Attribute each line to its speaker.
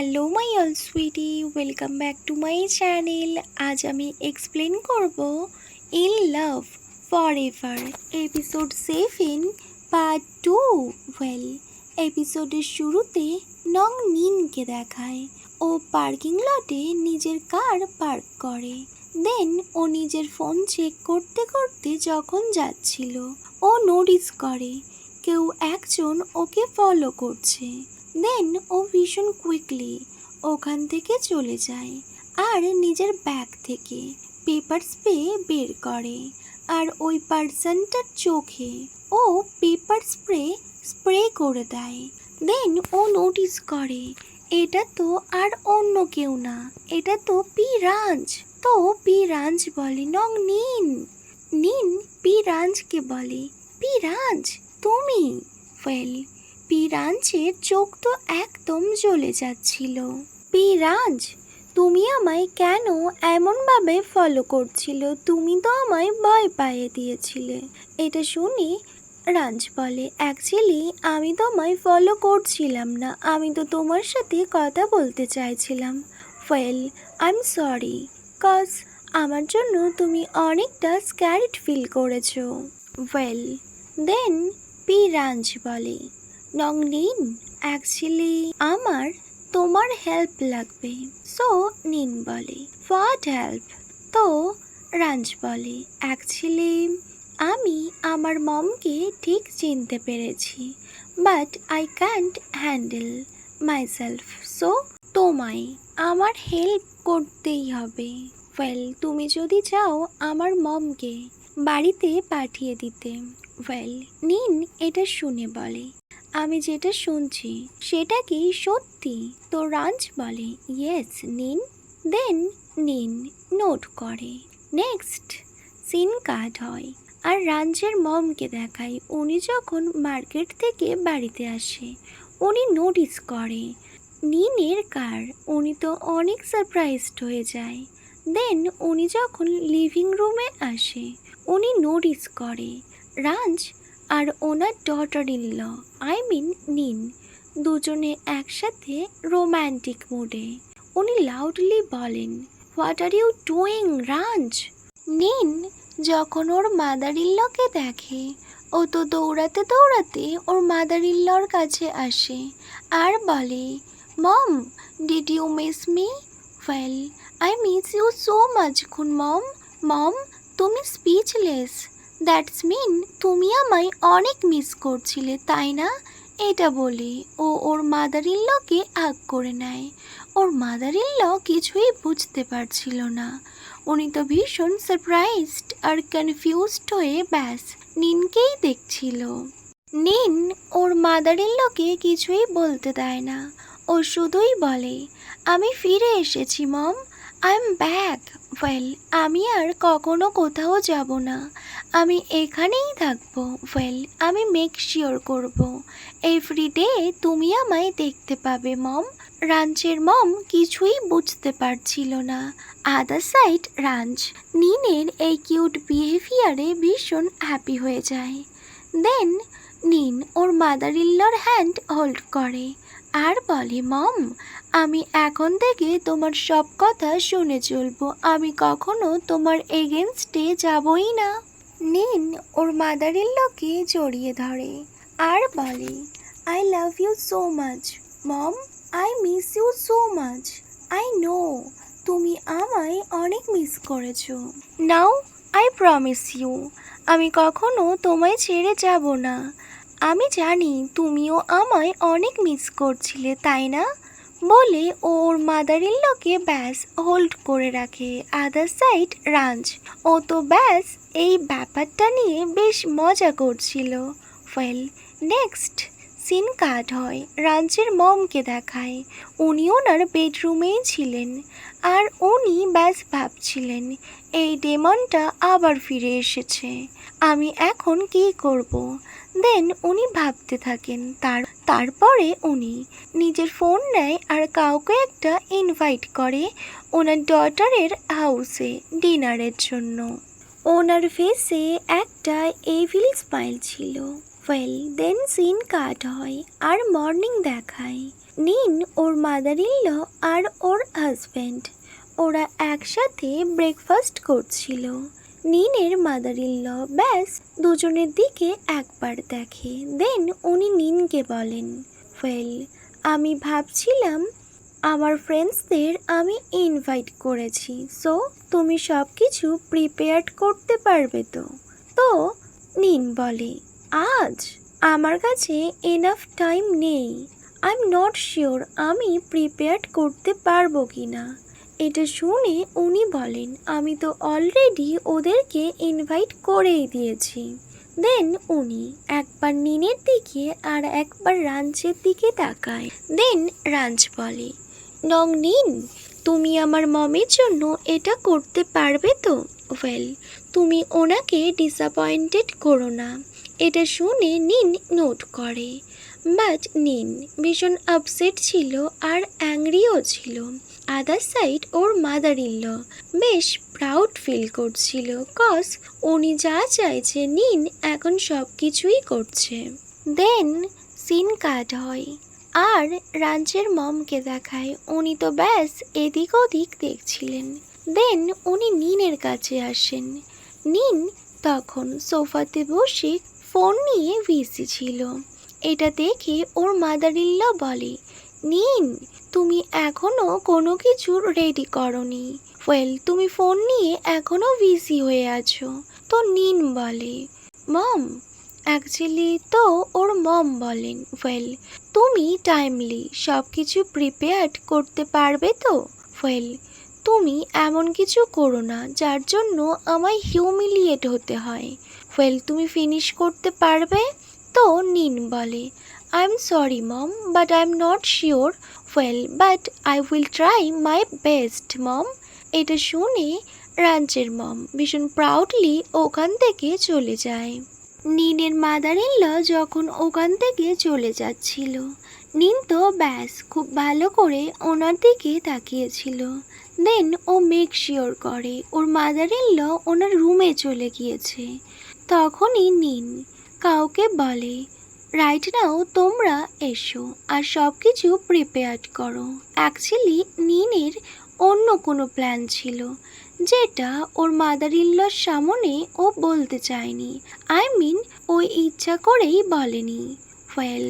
Speaker 1: Hello my all sweetie, welcome back to my channel. আজ আমি explain করব in love forever এভার এপিসোড 7 পার্ট 2। এপিসোডের শুরুতে নং নিনকে দেখায় ও পার্কিং লটে নিজের কার পার্ক করে। দেন ও নিজের ফোন চেক করতে করতে যখন যাচ্ছিল ও নোটিস করে কেউ একজন ওকে ফলো করছে। দেন ও ভীষণ কুইকলি ওখান থেকে চলে যায় আর নিজের ব্যাগ থেকে পেপার স্প্রে বের করে আর ওই পার্সনটার চোখে ও পেপার স্প্রে করে দেয়। দেন ও নোটিস করে এটা তো আর অন্য কেউ না, এটা তো পিরাঞ্জ। তো পিরাঞ্জ বলে নং নিন। নিন পিরাঞ্জকে বলে, পিরাঞ্জ তুমি? পিরাঞ্জের চোখ তো একদম জ্বলে যাচ্ছিল। পিরাঞ্জ, তুমি আমায় কেন এমনভাবে ফলো করছিল? তুমি তো আমায় ভয় পাইয়ে দিয়েছিলে। এটা শুনে রাঞ্জ বলে, অ্যাকচুয়ালি আমি তোমায় ফলো করছিলাম না, আমি তো তোমার সাথে কথা বলতে চাইছিলাম। আই এম সরি কজ আমার জন্য তুমি অনেকটা স্ক্যারিড ফিল করেছো। দেন পিরাঞ্জ বলে, নং নিন, অ্যাকচুয়ালি আমার তোমার হেল্প লাগবে। সো নিন বলে, হোয়াট হেল্প? তো রাঞ্জ বলে, অ্যাকচুয়ালি আমি আমার মমকে ঠিক চিনতে পেরেছি, but I can't handle myself, so তোমায় আমার হেল্প করতেই হবে। তুমি যদি চাও আমার মমকে বাড়িতে পাঠিয়ে দিতে। নিন এটা শুনে বলে, আমি যেটা শুনছি সেটা কি সত্যি? তো রাঞ্জ বলে, ইয়েস নিন। দেন নিন নোট করে। নেক্সট সিন কাট হয় আর রাঞ্জের মমকে দেখায় উনি যখন মার্কেট থেকে বাড়িতে আসে উনি নোটিস করে নিনের কার। উনি তো অনেক সারপ্রাইজড হয়ে যায়। দেন উনি যখন লিভিং রুমে আসে উনি নোটিস করে রাঞ্জ আর ওনার ডটার ইন ল নিন দুজনে একসাথে রোম্যান্টিক মুডে। উনি লাউডলি বলেন, হোয়াট আর ইউ ডুইং রাঞ্জ? নিন যখন ওর মাদার ইল্লকে দেখে ও তো দৌড়াতে দৌড়াতে ওর মাদার ইল্লর কাছে আসে আর বলে, mom did you miss me? I miss you so much খুন মম। মম তুমি স্পিচলেস, দ্যাটস মিন তুমি আমায় অনেক মিস করছিলে তাই না? এটা বলে ও ওর মাদার ইল্লকে হাগ করে নেয়। ওর মাদার ইল্ল কিছুই বুঝতে পারছিল না। উনি তো ভীষণ সারপ্রাইজড আর কনফিউজড হয়ে ব্যাস নিনকেই দেখছিল। নিন ওর মাদার ইল্লকে কিছুই বলতে দেয় না, ও শুধুই বলে, আমি ফিরে এসেছি মম, আই এম ব্যাক। আমি আর কখনো কোথাও যাব না, আমি এখানেই থাকবো। আমি মেক শিওর করবো এভরিডে তুমি আমায় দেখতে পাবে মম। রাঞ্জের মম কিছুই বুঝতে পারছিল না। আদার সাইড রাঞ্জ নিনের এই কিউট বিহেভিয়ারে ভীষণ হ্যাপি হয়ে যায়। দেন নিন ওর মাদার ইল্লর হ্যান্ড হোল্ড করে আর বলে, মম আমি এখন থেকে তোমার সব কথা শুনে চলবো, আমি কখনো তোমার এগেনস্টে যাবই না। নিন ওর মাদার ইল্লকে জড়িয়ে ধরে আর বলে, I love you so much mom, I miss you so much. I know তুমি আমায় অনেক মিস করেছো। নাও আই প্রমিস ইউ আমি কখনো তোমায় ছেড়ে যাব না। আমি জানি তুমিও আমায় অনেক মিস করছিলে তাই না? বলে ওর মাদার ইল্লকে ব্যাস হোল্ড করে রাখে। আদার সাইড রাঞ্জ ও তো ব্যাস এই ব্যাপারটা নিয়ে বেশ মজা করছিল। নেক্সট সিন কাট হয় রাঞ্জের মমকে দেখায় উনি ওনার বেডরুমেই ছিলেন আর উনি ব্যাস ভাবছিলেন এই ডেমনটা আবার ফিরে এসেছে, আমি এখন কি করব। দেন উনি ভাবতে থাকেন। তারপরে উনি নিজের ফোন নেয় আর কাউকে একটা ইনভাইট করে ওনার ডটারের হাউসে ডিনারের জন্য। ওনার ফেসে একটা এভিল স্মাইল ছিল। দেন সিন কাট হয় আর মর্নিং দেখায় নিন, ওর মাদার ইন ল আর ওর হাজব্যান্ড ওরা একসাথে ব্রেকফাস্ট করছিল। নিনের মাদার ইন ল ব্যাস দুজনের দিকে একবার দেখে, দেন উনি নিনকে বলেন, ওয়েল, আমি ভাবছিলাম আমার ফ্রেন্ডসদের আমি ইনভাইট করেছি, সো তুমি সব কিছু প্রিপেয়ার্ড করতে পারবে তো? তো নিন বলে, আজ আমার কাছে এনাফ টাইম নেই, আই এম নট শিওর আমি প্রিপেয়ার্ড করতে পারবো কি না। এটা শুনে উনি বলেন, আমি তো অলরেডি ওদেরকে ইনভাইট করেই দিয়েছি। দেন উনি একবার নিনের দিকে আর একবার রাঞ্চের দিকে তাকায়। দেন রাঞ্চ বলে, নং নিন, তুমি আমার মমের জন্য এটা করতে পারবে তো? ওয়েল, তুমি ওনাকে ডিসঅ্যাপয়েন্টেড করো না। এটা শুনে নিন নোট করে, বাট নিন ভীষণ আপসেট ছিল আর অ্যাংরিও ছিল। আদার সাইড ওর মাদার ইন ল বেশ প্রাউড ফিল করছিল, কজ উনি যা চাইছে নিন এখন সব কিছুই করছে। দেন সিন কাট হয় আর রাঞ্চের মমকে দেখায়, উনি তো ব্যাস এদিক ওদিক দেখছিলেন। দেন উনি নিনের কাছে আসেন। নিন তখন সোফাতে বসে ফোন নিয়ে বিজি ছিল। এটা দেখে ওর মাদার ইন ল বলে, নিন, তুমি এখনো কোনো কিছু রেডি করনি, ওয়েল তুমি ফোন নিয়ে এখনো বিজি হয়ে আছো। তো নিন বলে, মম, অ্যাকচুয়ালি তো ওর মম বলেন, ওয়েল তুমি টাইমলি সব কিছু প্রিপেয়ার্ড করতে পারবে তো? ওয়েল, তুমি এমন কিছু করো না যার জন্য আমায় হিউমিলিয়েট হতে হয়। ওয়েল, তুমি ফিনিশ করতে পারবে তো? নিন বলে, I am sorry mom, but I am not sure. Well, but I will try my best mom. এটা শুনে রাঞ্চের মম ভীষণ প্রাউডলি ওখান থেকে চলে যায়। নিনের মাদার ইন ল যখন ওখান থেকে চলে যাচ্ছিল, নিন তো ব্যাস খুব ভালো করে ওনার দিকে তাকিয়েছিল। দেন ও মেক শিওর করে ওর মাদার ইন ল ওনার রুমে চলে গিয়েছে। তখনই নিন কাউকে বলে, রাইট নাও তোমরা এসো আর সব কিছু প্রিপেয়ার্ড করো। অ্যাকচুয়ালি নিনের অন্য কোনো প্ল্যান ছিল, যেটা ওর মাদার ইন লর সামনে ও বলতে চায়নি। আই মিন ও ইচ্ছা করেই বলেনি। ওয়েল,